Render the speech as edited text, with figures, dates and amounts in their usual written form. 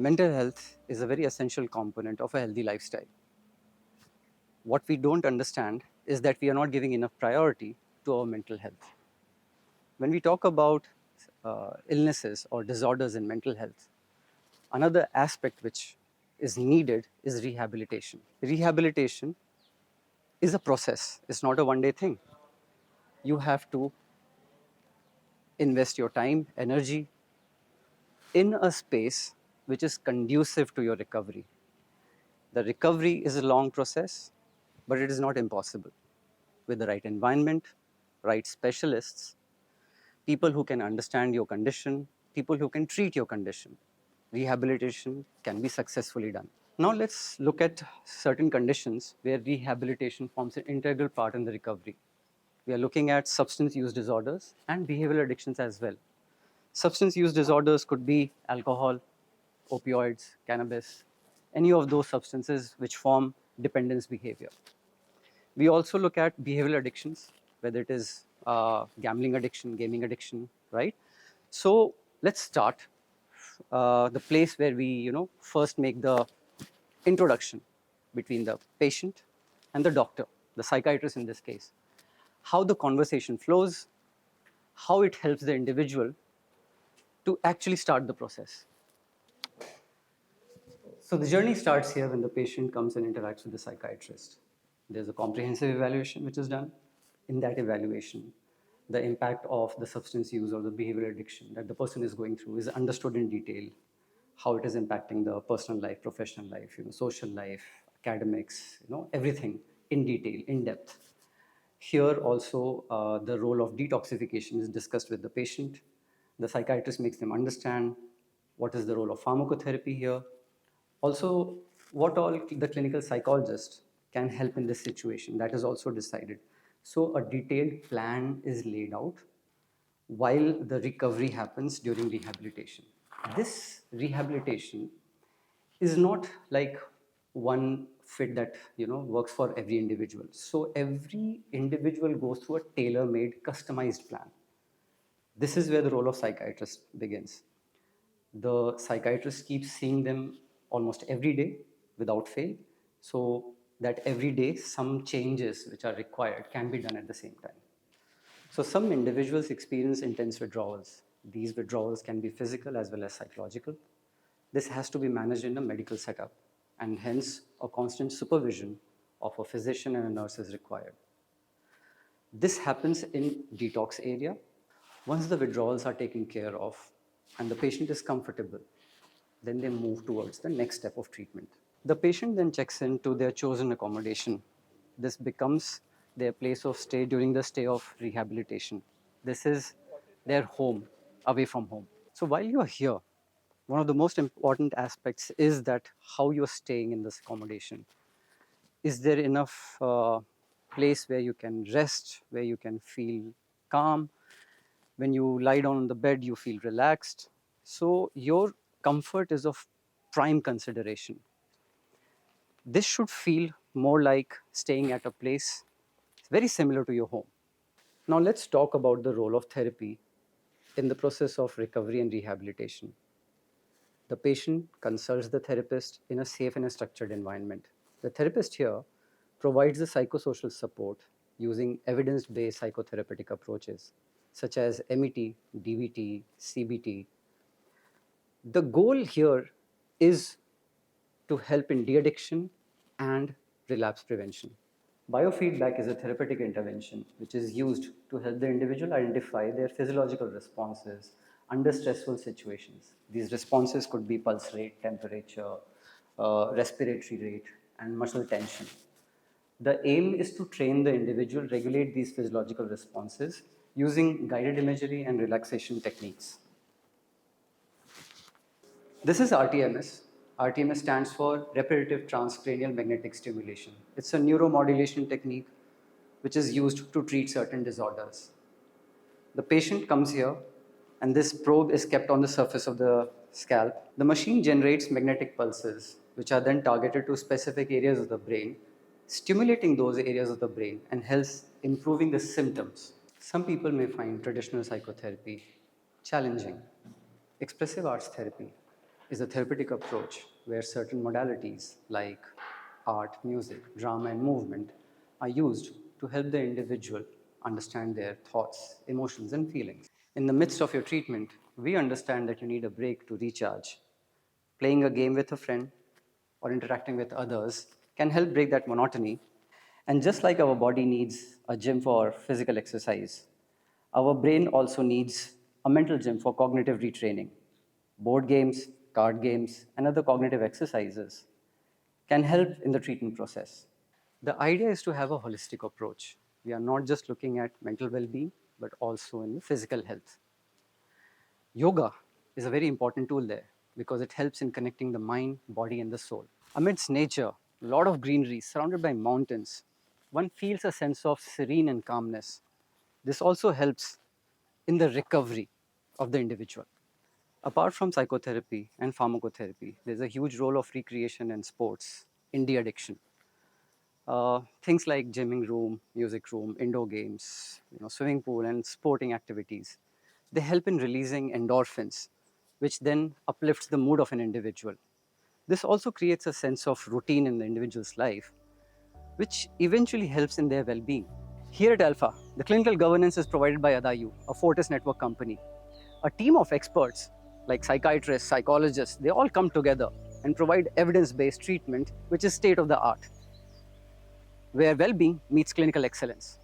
Mental health is a very essential component of a healthy lifestyle. What we don't understand is that we are not giving enough priority to our mental health. When we talk about illnesses or disorders in mental health, another aspect which is needed is rehabilitation. Rehabilitation is a process, it's not a one day thing. You have to invest your time, energy in a space which is conducive to your recovery. The recovery is a long process, but it is not impossible. With the right environment, right specialists, people who can understand your condition, people who can treat your condition, rehabilitation can be successfully done. Now, let's look at certain conditions where rehabilitation forms an integral part in the recovery. We are looking at substance use disorders and behavioral addictions as well. Substance use disorders could be alcohol, opioids, cannabis, any of those substances which form dependence behavior. We also look at behavioral addictions, whether it is gambling addiction, gaming addiction, right? So let's start the place where we, first make the introduction between the patient and the doctor, the psychiatrist in this case. How the conversation flows, how it helps the individual to actually start the process. So the journey starts here when the patient comes and interacts with the psychiatrist. There's a comprehensive evaluation which is done. In that evaluation, the impact of the substance use or the behavioral addiction that the person is going through is understood in detail. How it is impacting the personal life, professional life, social life, academics, everything in detail, in depth. Here also, the role of detoxification is discussed with the patient. The psychiatrist makes them understand what is the role of pharmacotherapy here. Also, what all the clinical psychologist can help in this situation, that is also decided. So, a detailed plan is laid out while the recovery happens during rehabilitation. This rehabilitation is not like one fit that works for every individual. So every individual goes through a tailor-made, customized plan. This is where the role of psychiatrist begins. The psychiatrist keeps seeing them almost every day without fail, so that every day some changes which are required can be done at the same time. So some individuals experience intense withdrawals. These withdrawals can be physical as well as psychological. This has to be managed in a medical setup, and hence a constant supervision of a physician and a nurse is required. This happens in detox area. Once the withdrawals are taken care of and the patient is comfortable, then they move towards the next step of treatment. The patient then checks into their chosen accommodation. This becomes their place of stay during the stay of rehabilitation. This is their home, away from home. So while you are here, one of the most important aspects is that how you're staying in this accommodation. Is there enough place where you can rest, where you can feel calm? When you lie down on the bed, you feel relaxed. So your comfort is of prime consideration. This should feel more like staying at a place very similar to your home. Now, let's talk about the role of therapy in the process of recovery and rehabilitation. The patient consults the therapist in a safe and a structured environment. The therapist here provides the psychosocial support using evidence based psychotherapeutic approaches such as MET, DBT, CBT. The goal here is to help in de addiction and relapse prevention. Biofeedback is a therapeutic intervention which is used to help the individual identify their physiological responses under stressful situations. These responses could be pulse rate, temperature, respiratory rate, and muscle tension. The aim is to train the individual regulate these physiological responses using guided imagery and relaxation techniques. This is RTMS. RTMS stands for repetitive transcranial magnetic stimulation. It's a neuromodulation technique which is used to treat certain disorders. The patient comes here and this probe is kept on the surface of the scalp. The machine generates magnetic pulses which are then targeted to specific areas of the brain, stimulating those areas of the brain and helps improving the symptoms. Some people may find traditional psychotherapy challenging. Expressive arts therapy is a therapeutic approach where certain modalities like art, music, drama, and movement are used to help the individual understand their thoughts, emotions, and feelings. In the midst of your treatment, we understand that you need a break to recharge. Playing a game with a friend or interacting with others can help break that monotony. And just like our body needs a gym for physical exercise, our brain also needs a mental gym for cognitive retraining. Board games, card games, and other cognitive exercises can help in the treatment process. The idea is to have a holistic approach. We are not just looking at mental well being, but also in the physical health. Yoga is a very important tool there because it helps in connecting the mind, body, and the soul. Amidst nature, a lot of greenery, surrounded by mountains, one feels a sense of serene and calmness. This also helps in the recovery of the individual. Apart from psychotherapy and pharmacotherapy, there's a huge role of recreation and sports in de-addiction. Things like gymming room, music room, indoor games, swimming pool, and sporting activities, they help in releasing endorphins, which then uplifts the mood of an individual. This also creates a sense of routine in the individual's life, which eventually helps in their well-being. Here at Alpha, the clinical governance is provided by Adayu, a Fortis network company. A team of experts like psychiatrists, psychologists, they all come together and provide evidence-based treatment, which is state of the art, where well-being meets clinical excellence.